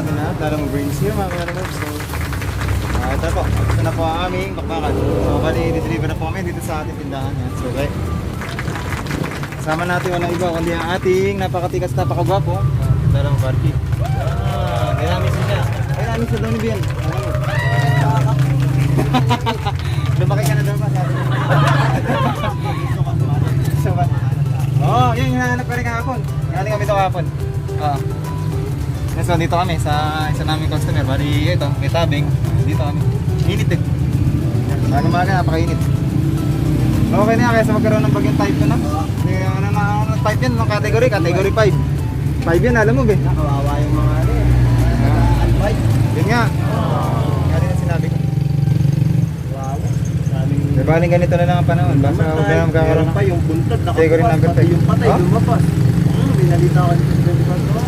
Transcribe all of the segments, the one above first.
natin na lalo mo brains here mga kalalabs. So, ito po. Ito na po ang aming bakbakan. So, bali, deliver na po kami dito sa ating tindahan. Yan. So, okay. Kasama natin walang iba kundi ang ating napakatikas, napakagwapo. Lalo mo Barky. Dynamics niya. Dynamics na daw ni Bian. Lumaki ka na daw ba? Sabi niya. So, oo, yun yung hinahanap ka rin kahapon. Galing kami ito kahapon. So dito kami sa isa naming customer. Bali ito, may tabing. Dito kami. Init eh. Bago umaga, napakainit. Okay na yan, kaya sa magkaroon ng bagyong type na. Ano type yan? Anong category? Category 5. 5 yan, alam mo ba? Nakawawa yung mga ano eh. Advice. Yun nga. Kaya din ang sinabi ko. Wow. Baling ganito na lang ang panahon. Basta huwag na magkakaroon. Pa yung buntod, Category number pati 5. yung patay, lumapas. Binalita ko dito sa diba?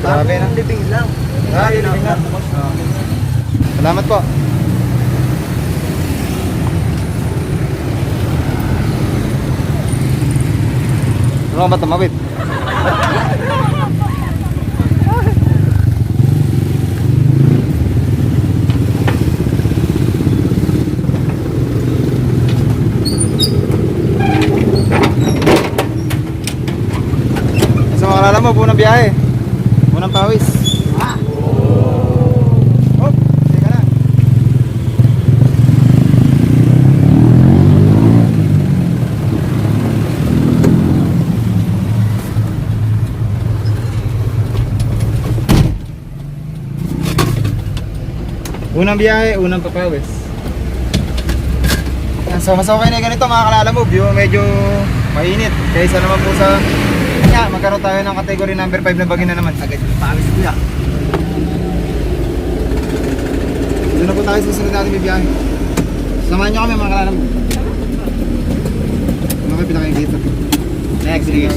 Grabe na. Living lang. Living lang. Salamat po. Ano ba tumawid? Alam mo, bunang biyahe. Bunang pawis. Oh, teka lang. Unang biyahe, unang papawis. So mas okay na ganito mga kalalamove. Yung medyo mainit. Kaysa naman po sa magkaroon tayo ng category number 5 na bagay na naman. Agad yung pawis niya. Doon na po tayo sa susunod natin bibiyahe. Samahan nyo kami mga kalalam. Ano kayo pinakain dito? Next, sige.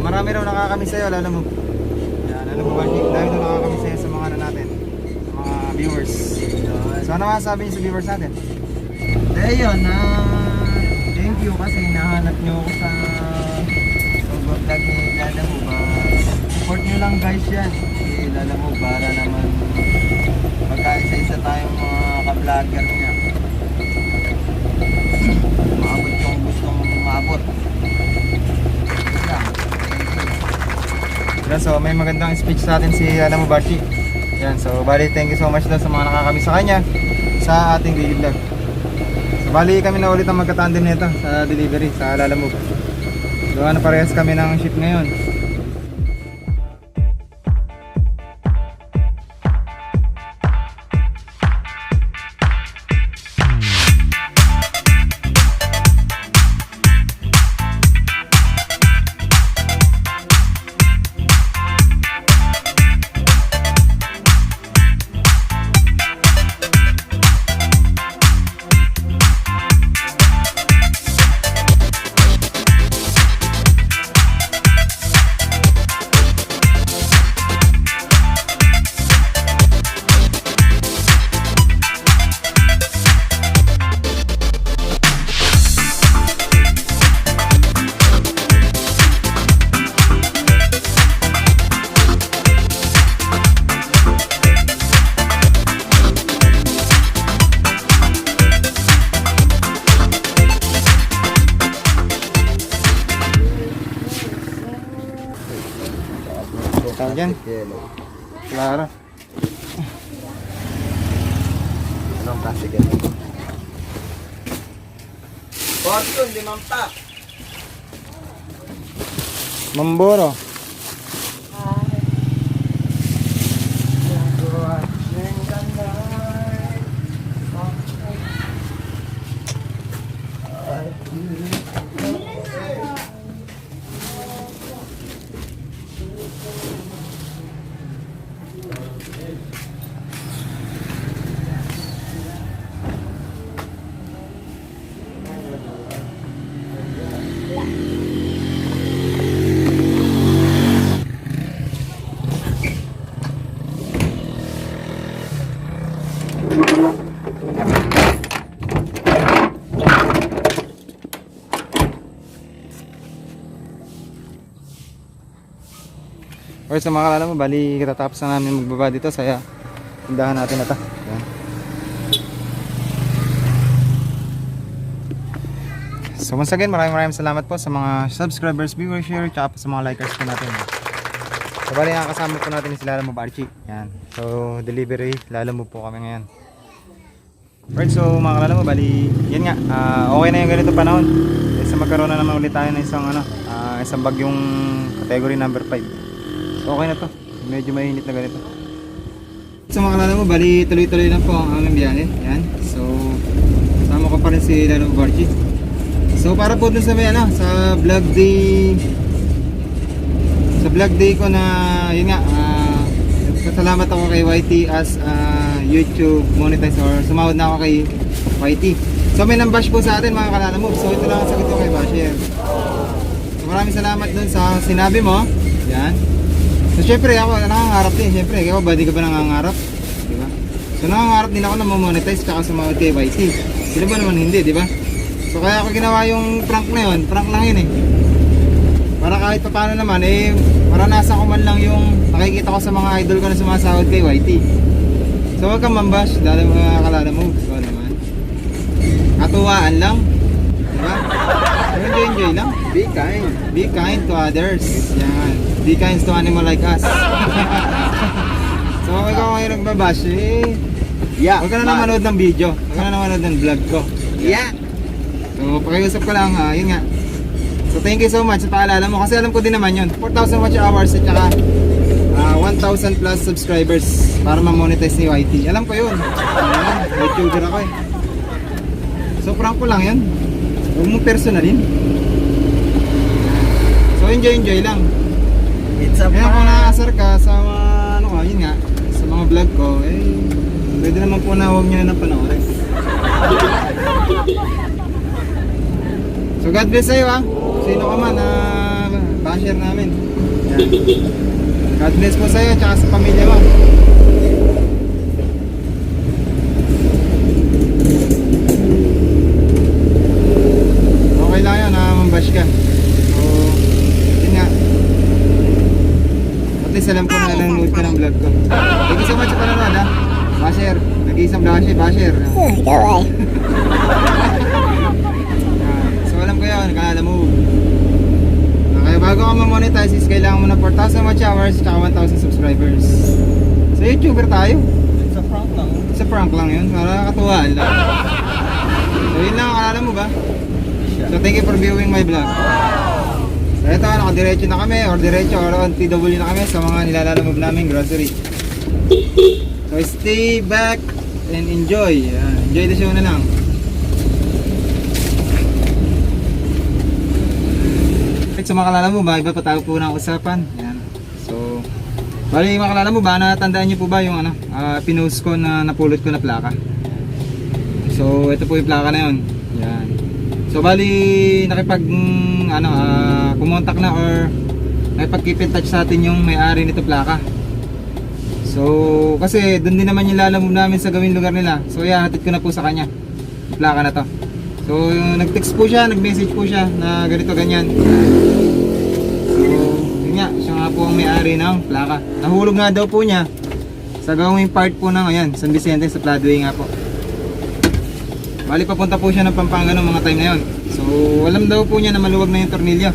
Marami raw nakakamiss sa'yo, lalo mo. Yan, alam mo ba, dahil na nakakamiss sa'yo sa mga ano natin, sa mga viewers. So ano masasabi niyo sa viewers natin? Eh yun, thank you kasi nahanap nyo ako sa vlog ni Lala mo ba. Support nyo lang guys yan. Si Lala mo para naman magkaisa-isa tayong mga ka-vlogger niya. Maabot yung gustong maabot. So may magandang speech sa atin si alam mo Barchi. Yan, so bali thank you so much daw sa mga nakakamiss sa kanya sa ating daily vlog. So bali kami na ulit ang magka-tandem nito sa delivery sa Lalamove. Gawa na parehas kami ng ship ngayon. Tawag dyan? Yellow. Clara. Anong plastic yan? Fortune, 5 pack. Mamboro. Or sa mga kalala mo, bali katatapos na namin magbaba dito sa tindahan natin na to. Yan. So once again, maraming salamat po sa mga subscribers, viewers, share, tsaka po sa mga likers po natin. So bali nakakasama po natin si Lala Move Archie. Yan. So delivery, Lala Move po kami ngayon. Alright, so mga kalala mo, bali yan nga, okay na yung ganito panahon. Kasi magkaroon na naman ulit tayo ng isang bagyong category number 5. So okay na to, medyo mainit na ganito. So mga kalala mo, bali tuloy-tuloy lang po ang aming biyahe. Yan. So kasama ko pa rin si Lala Move Archie. So para po dun sa sa vlog day ko na yun nga, salamat ako kay YT as YouTube monetize or sumahod na ako kay YT. So may nambash po sa atin mga kalala mo. So ito lang ang sagot ko kay Basher. So maraming salamat dun sa sinabi mo. Yan. So syempre ako nangangarap din. Syempre ikaw ba di ka ba nangangarap? Diba? So nangangarap din ako na mamonetize tsaka sumahod kay YT. Sino ba naman hindi, diba? So kaya ako ginawa yung prank na yun. Prank lang yun eh. Para kahit pa paano naman maranasan ko man lang yung nakikita ko sa mga idol ko na sumasahod kay YT. So wag kang mambash dahil mga kalala mo. So naman katuwaan lang, diba? So enjoy lang. Be kind to others. Yan. Be kind to animal like us. So kung ikaw ngayon nagbabash huwag ka na manood ng video. Huwag ka na manood ng vlog ko. Yeah. So pakiusap ko lang yun nga. So thank you so much sa paalala mo kasi alam ko din naman yun 4,000 watch hours at saka 1,000 plus subscribers para ma-monetize ni YT. Alam ko yun. YouTuber ako eh. So prank ko lang yun. Huwag mo personalin. So enjoy lang. It's a Kaya kung nakaasar ka sa mga yun nga, sa mga vlog ko pwede naman po na huwag nyo na panoorin. So God bless sa'yo sino ka man basher namin. Yan. God bless po sa'yo at sa pamilya mo. Okay lang yun mambash ka. So yun nga, at least alam ko na nanonood ka ng vlog ko. Thank you so much sa panonood basher, nag-iisang basher. So alam ko yun, kalala mo. Kaya bago ka ma-monetize is kailangan mo na 4,000 watch hours at 1,000 subscribers. So YouTuber tayo. It's a prank lang. It's a prank lang yun, para katuwaan lang. So yun lang, kalala mo ba? So thank you for viewing my vlog. So ito, nakadiretso na kami or diretso or on TW na kami sa mga nilalalamove namin grocery. So stay back and enjoy. Enjoy the show na lang. So makalala mo ba, iba pa tayo po ng usapan. Yan. So bali makalala mo ba, natandaan niyo po ba yung pinost ko na napulot ko na plaka. So ito po yung plaka na yun. Yan. So bali nakipag kumontak na or nakipag-keep in touch sa atin yung may-ari nito plaka. So kasi doon din naman yung lalamove namin sa gawing lugar nila. So hatid ko na po sa kanya yung plaka na to. So nag-text po siya, nag-message po siya na ganito ganyan. So yun nga, siya nga po ang may-ari ng plaka. Nahulog nga daw po niya sa gawing part po ng San Vicente sa Floodway nga po. Bali papunta po siya ng Pampanga ng mga time na yon. So alam daw po niya na maluwag na yung tornilyo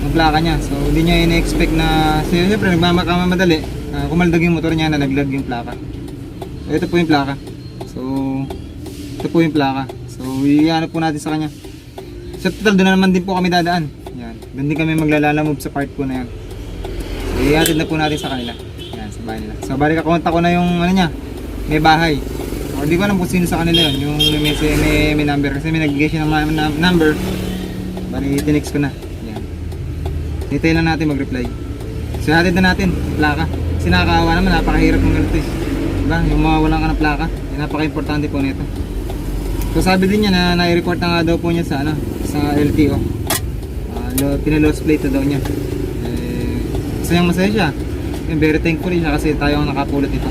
ng plaka niya. So hindi niya ina-expect na siyempre nagmamamadali kumaldag yung motor niya, nalaglag yung plaka. So ito po yung plaka. So ito po yung plaka. So iano po natin sa kanya. Sa total, doon na naman din po kami dadaan. Yan. Doon din kami maglalala-move sa part po na yan. So, ihatid na po natin sa kanila. Yan, sa bahay nila. So, bali kakontak ko na yung ano niya, may bahay. O, di ko alam kung sino sa kanila yun, yung may number. Kasi may nag-gay siya ng number. Bali, tinext ko na. Yan. Hintayin lang natin mag-reply. So, ihatid na natin, plaka. Kasi nakakaawa naman, napakahirap ng ganito eh. Diba? Yung mawawalan ka ng plaka, yan, napaka-importante po nito. So, sabi din niya na nai-report na nga daw po niya sa, ano, sa LTO. Pina-lost plate na daw niya. Masayang masaya siya. Very thankful siya kasi tayo ang nakapulot ito.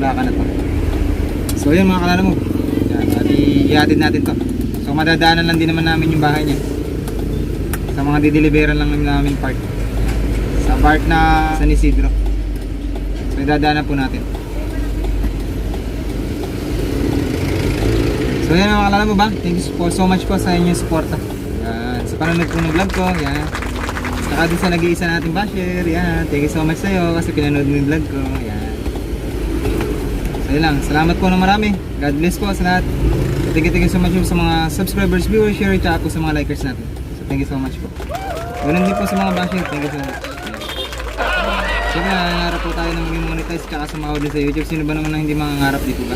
Plaka na to. So yun mga kalala mo. Yan, ihatid natin to. So madadaanan lang din naman namin yung bahay niya. Sa mga dideliveran lang namin part. Sa part na San Isidro. So idadaanan po natin. So yan mga kalala mo ba? Thank you so much po sa inyong suporta. Yan. Sa panonood po ng vlog ko. Yan. Saka din sa nag-iisa nating basher. Yan. Thank you so much sa'yo kasi pinanood mo yung vlog ko. Yan. So yun lang. Salamat po na marami. God bless po sa lahat. Thank you so much po sa mga subscribers, viewers, share, tsaka po sa mga likers natin. So thank you so much po. Ganun din po sa mga basher. Thank you so much. So nangangarap po tayo na maging monetize tsaka sumahod din sa YouTube. Sino ba naman ang hindi mangangarap dito ba?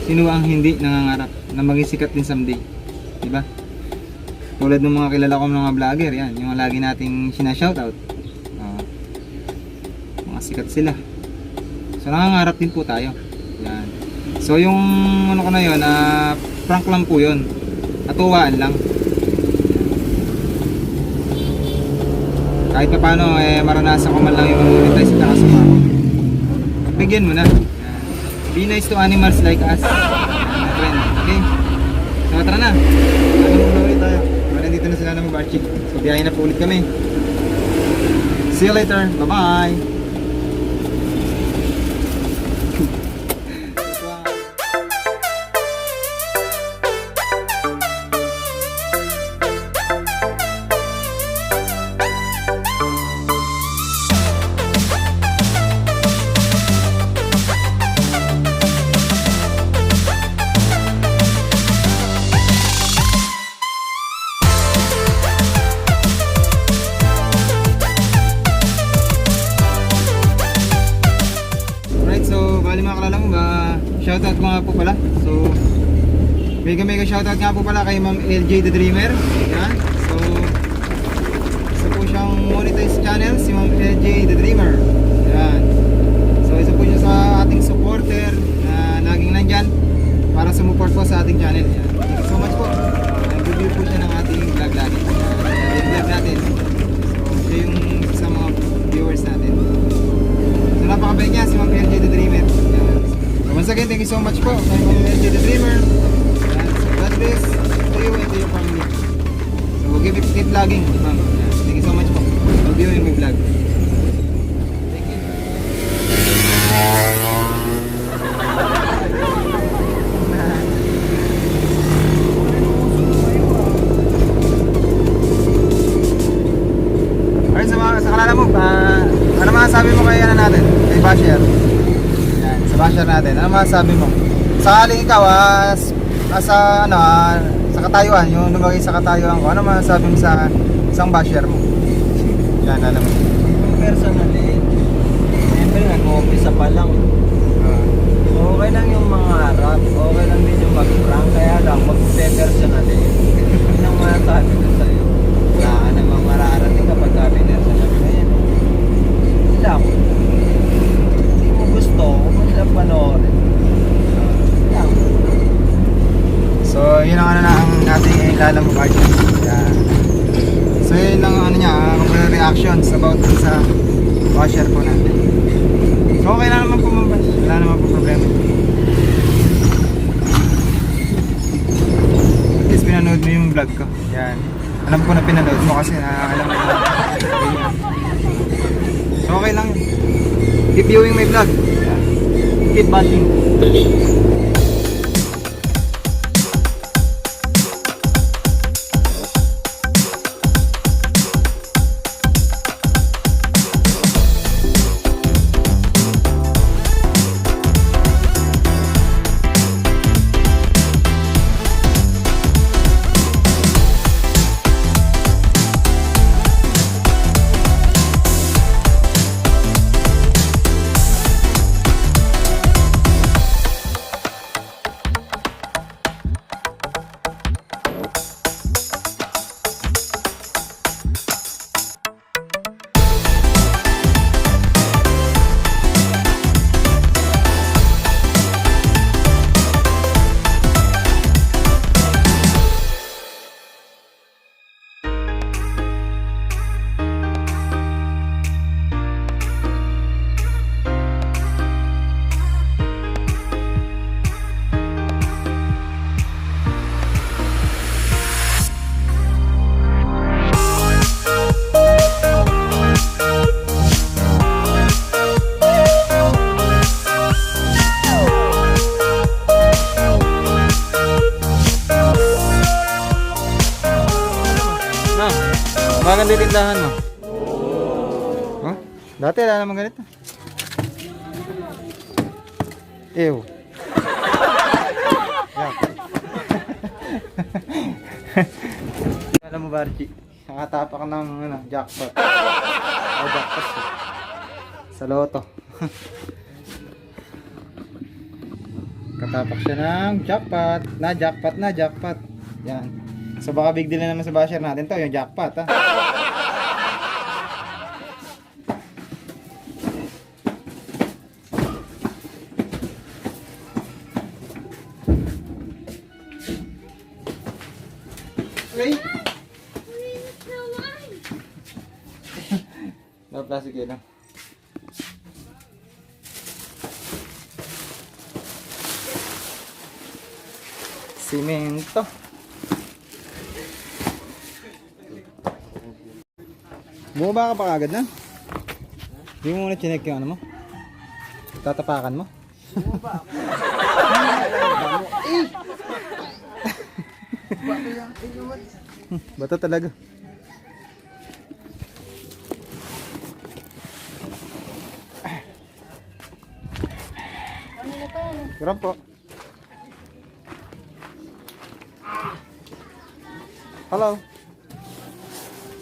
Sino ang hindi nangangarap na maging sikat din someday? Diba? Tulad ng mga kilala ko mga vlogger, yan, yung lagi nating sinashoutout. Mga sikat sila. So nangangarap din po tayo. Yan. So yung ano ko na yun, prank lang po yun. Atuwaan lang. Kahit pa paano, maranasan ko man lang yung monetize at sumahod. Bigyan mo na. Yan. Be nice to animals like us. Yan, friend. Okay? So tara na. Ano tayo? Nandito na sila ng Barchi. So biyahe na po ulit kami. See you later. Bye-bye. Shoutout ko nga po pala. So mega shoutout nga po pala kay Ma'am LJ the Dreamer. Yan. So isa po siyang monetize channel, si Ma'am LJ the Dreamer. Yan. So isa po siya sa ating supporter na laging nandyan para sumuport po sa ating channel. Yan. Thank you so much po. Nag-review po siya ng ating vlog lagi. Yung vlog natin. So siya yung sa mga viewers natin. So napakabait niya si Ma'am LJ the Dreamer. Yan. Once again, thank you so much po kay Ma'am LJ the Dreamer. So God bless to you and to your family. So keep vlogging, ma'am. Thank you so much po for viewing my vlog. Thank you. Alright, sa kalala mo, ano masasabi mo kay ano natin? Kay Basher? Basher natin, ano masasabi mo? Sakaling ikaw sa ano sa katayuan, yung lumagay sa katayuan ko, ano masasabi mo sa isang basher mo? Yan, alam mo. Personally, siyempre nag-uumpisa pa lang. Okay lang yung mga harap, okay lang din yung mag-prank, kaya lang mag-personally. Yun ang masasabi ko sa'yo. Wala ka namang mararating kapag personally. Ngayon, lang. Hindi mo gusto, kung mo silang panoorin. Lang. So, yun ang ano na ang ating lalang party. Yeah. So, yun lang ang ano niya, kung reactions about sa washer po natin. So, okay lang naman po mabas. Wala naman po problema. At least pinanood mo yung vlog ko. Yan. Alam ko na pinanood mo kasi alam mo yung so, okay lang. Keep viewing my vlog. Keep watching. Maganda yung tindahan mo. Oh, dati wala naman ganito. Ew. Yak. Alam mo, Barchi, nakatapak ng ano, jackpot. Oh, jackpot. Sa loto. Katapak siya ng jackpot. Na jackpot. Yan. So baka big deal na naman sa basher natin to, yung jackpot ha. Okay. No plastic yun ha. Simento. Bumaba ka pa kagad na? Hindi mo muna chinek yung ano mo? Tatapakan mo? Bumaba ako. Bato talaga. Gram po. Hello.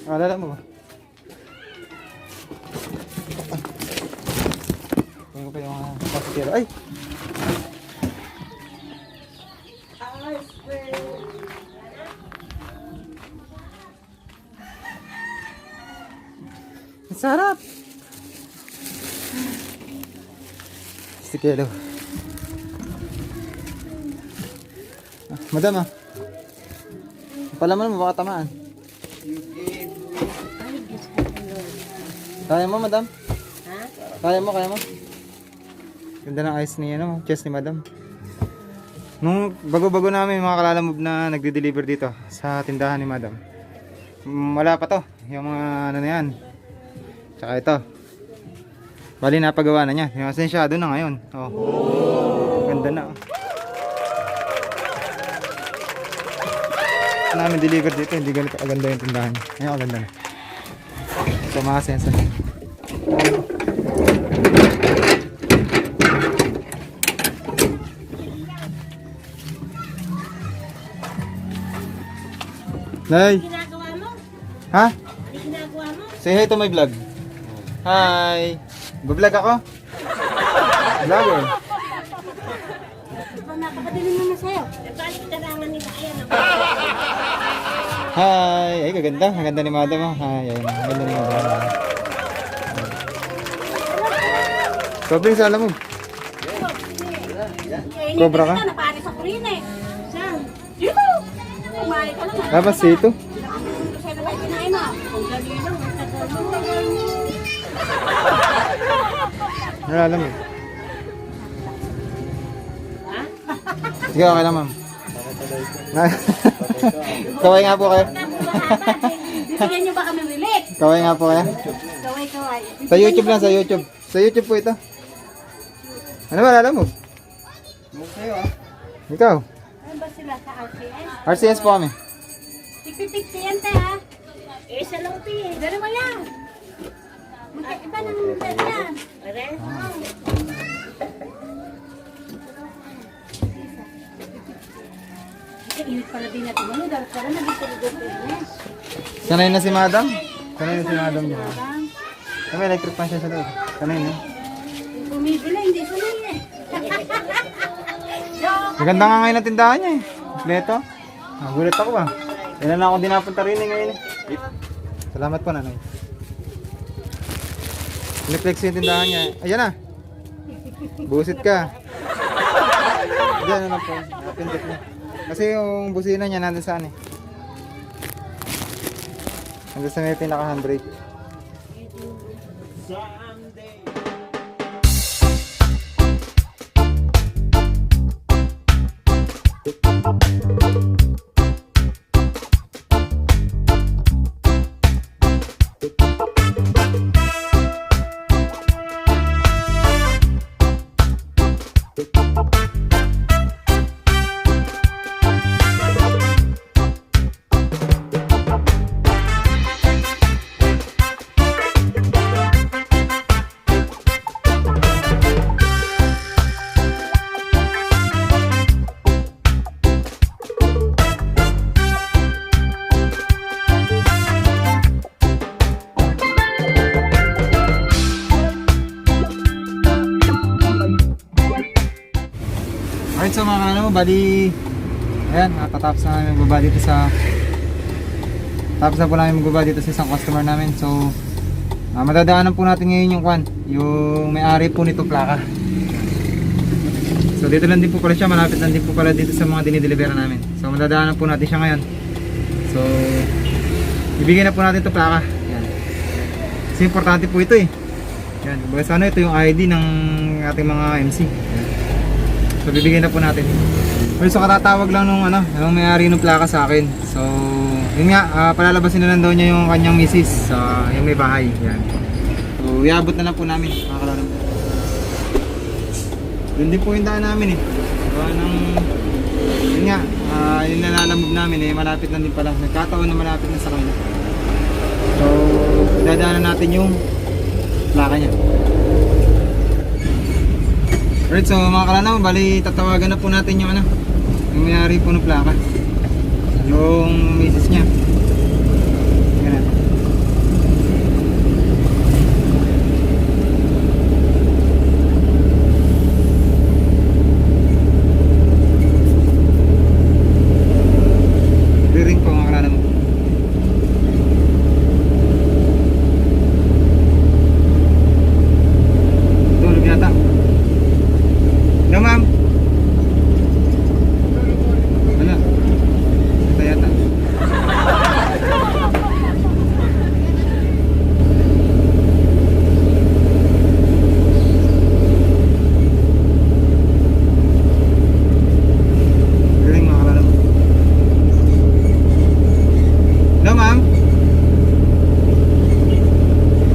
Alala mo ba? Tingnan ko pa yung pasakero. Ay! Ang sarap! Pasakero. Madam ah. Palaman mo baka tamaan. Kaya mo, madam? Ha? Kaya mo? Ganda ng eyes ni, ano, chest ni madam. Nung bago-bago namin mga kalalamove na nagde-deliver dito sa tindahan ni madam. Wala pa to. Yung mga ano na yan. Tsaka ito. Bali napagawa na niya. Yung asensyado na ngayon. Oh. Ganda na. Namin deliver dito, hindi ganito aganda yung tindahan niya. Ngayon aganda na. So mga sensa. Nay! Ginagawa mo? Ha? Ano ginagawa mo? Say hi to my vlog. Hi! Vlog ako? Vlogger. Napakadali naman sa'yo. Balik tarangan nila. Ayan ako. Hi! Ay, kaganda. Ang ganda ni madam. Oh. Hi, ayun. Ang ganda ni madam. Sobrang sala mo. Cobra ka? Napari sa kurina eh. Saan? Dito! Kumain ka lang. Tapos ito. Sa'yo na tayo kinain mo. Ang dali lang. Nalala mo. Ha? Sige, okay lang ma'am. Kaway nga po kayo. Bibigyan niyo ba kami relief? Kaway nga po kayo. Kaway. Sa YouTube lang, sa YouTube. Sa YouTube po ito. Ano ba nalala mo? Sa'yo ah. Ikaw. Ano ba sila sa RCS? RCS po kami. 50-50 yan, te, ha? Isa lang, te. Dalawa yan. Magkaiba ng bed yan. Pare? Init pala din natin. Ano, dapat pala nag-ito. Sanay na si madam. Sanay na si madam niya. May electric fan siya sa loob. Sanay na. Bumibila, hindi sanay eh. Maganda nga ngayon ang tindahan niya eh. Kompleto. Gulat ako ba? Ilan na ako din napunta rin eh ngayon eh. Salamat po nanay. Reflex yung tindahan niya. Ayan na. Busit ka. Diyan na lang po. Napindot niya. Kasi yung busina niya nandun saan eh. Nandun sa may pinaka handbrake. mga kanalo, bali ayan, tatapos na namin magbaba dito sa tapos na po namin magbaba dito sa isang customer namin. So madadaanan po natin ngayon yung yung may-ari po nito plaka. So dito lang din po pala siya, malapit lang din po pala dito sa mga dinideliver namin. So madadaanan po natin siya ngayon. So ibigay na po natin ito plaka. Yan. Kasi importante po ito eh. Yan, kumbaga sana ito yung ID ng ating mga MC. Yan. So bibigyan na po natin. So katatawag lang nung nung may-ari ng plaka sa akin. So yun nga, palalabasin na lang daw niya yung kanyang misis sa yung may bahay. Yan. So iabot na lang po namin, mga kalalam. Doon din po yung daan namin eh. Gawa ng yun nga, yung nalalamog namin eh, malapit na din pala. Nagkataon na malapit na sa kanya. So dadaanan natin yung plaka niya. Alright, so mga kalanaw, bali tatawagan na po natin yung yung may-ari po ng plaka, yung misis niya. Ganun. Riring po mga kalanaw. Tulog yata. No, ma'am. Wala. Ito yata. Galing mga kalala mo. No, ma'am.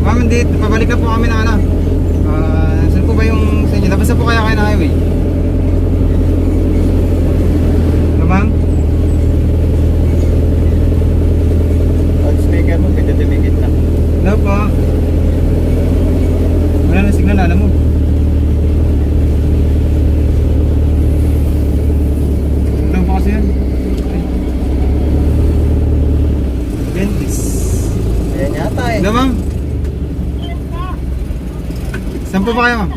Ma'am, hindi. Pabalik na po kami ng saan po ba yung sa inyo? Labas na po kaya kayo ng highway? No, ma'am? Loudspeaker mo, pinadimigit na. No po. Wala na signal, alam mo. Ano pa kasi yan? Ay. Dentist. Ayan yata eh. No, ma'am? Saan po ba kayo, ma'am?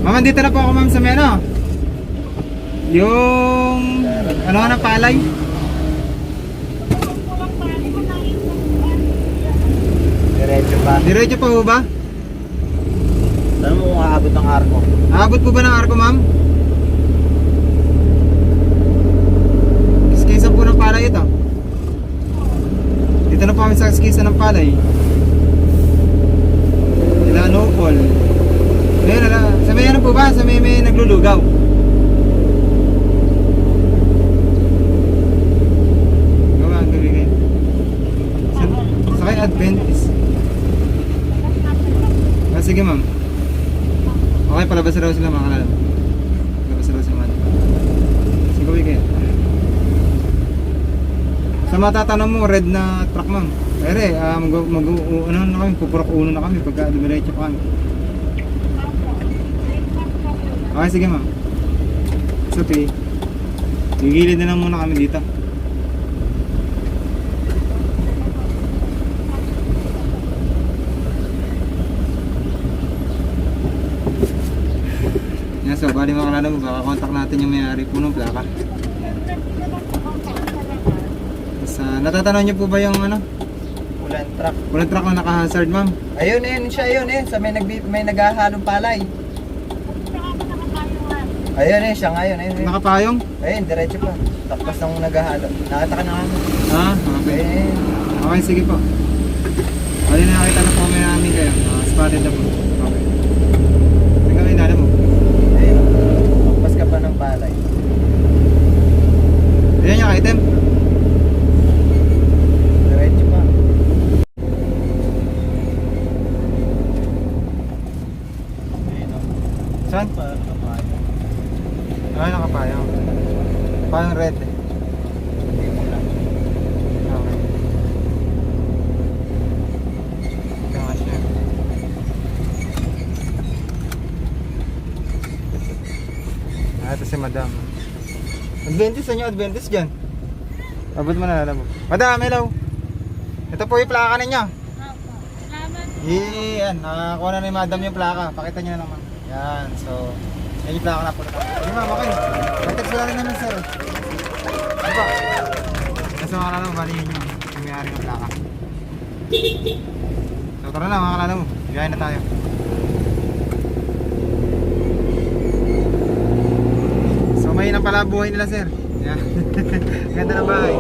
Ma'am, dito na po ako, ma'am, sa may yung ng palay. Diretso pa. Diretso pa po ba? Saan mo kung aabot ng arko? Aabot po ba ng arko, ma'am? Skisa po ng palay ito. Dito na po kami sa skisa ng palay. No call. Ayun, sa may po ba? Sa may naglulugaw. Gawa ang gawin kayo. Sa kay Adventist. Sige, ma'am. Okay, palabas na raw sila mga kalala. Palabas na raw sila mga. Sige, gawin kayo. Sa matatanong mo, red na truck, ma'am. Ere, na kami, pupurok uno na kami pagka dumiretso pa kami. Okay, sige, ma'am. It's okay. Gigilid na lang muna kami dito. Yan, so bali mga kalala mo, baka contact natin yung may-ari po ng plaka. Natatanaw niyo po ba yung Ulan truck. Walang truck na naka-hazard, ma'am? Ayun siya, sa may naghahalong palay. Ayun siya ngayon. Nakapayong? Ayun, diretso pa. Tapos nang naghahalo. Nakataka na kami. Okay. Ayun. Okay, sige po. Bali na nakita na po may namin kayo. Spotted na po. Okay. Ang gawin na mo? Ayun. Tapos ka pa ng palay. Ayan yung item. Diretso pa. Saan? Ay, nakapayong. Payong red eh. Okay. Ito nga siya. Ito si madam. Adventist, saan yung Adventist dyan? Abot mo na, alam mo. Madam, hello. Ito po yung plaka ninyo. Salamat. Yan, nakakuha na ni madam yung plaka. Pakita nyo na naman. Yan, so Yan yung plaka na po. Sige ma'am, okay. Context lang rin naman sir. Ano ba? Nasa mga kalala mo, bali yun yung may-ari ng plaka. So tara na mga kalala mo, biyahe na tayo. So may nang pala buhay nila sir. Yan. Ganda ng bahay.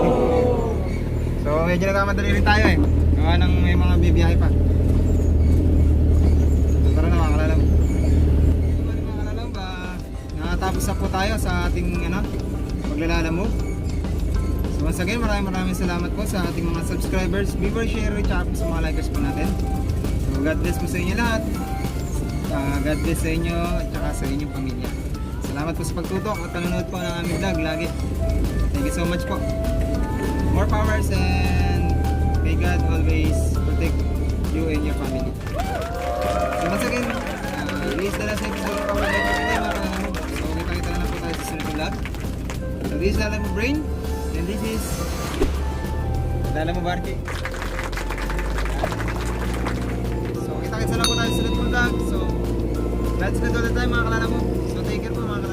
So medyo nagkamadali rin tayo eh. Gawa ng may mga bibiyahe pa. So tara na mga kalala mo. Mga kalala mo ba, nakatapos na po tayo sa ating paglalala mo. So once again, maraming salamat po sa ating mga subscribers, viewers, share, at sa mga likers po natin. So God bless po sa inyo lahat. God bless sa inyo at saka sa inyong pamilya. Salamat po sa pagtutok at panonood po ng aming vlog lagi. Thank you so much po. More powers and may God always protect you and your family. So once again, release na lang sa episode ng Power Life today mga kalala mo. So kita-kita na lang po tayo sa sunod na vlog. So this is Lala Mo Brain and this is Lala Mo Barky. So kita-kita na po tayo sa sunod na vlog. So that's it ulit tayo mga kalala mo. So take care po mga kalala mo.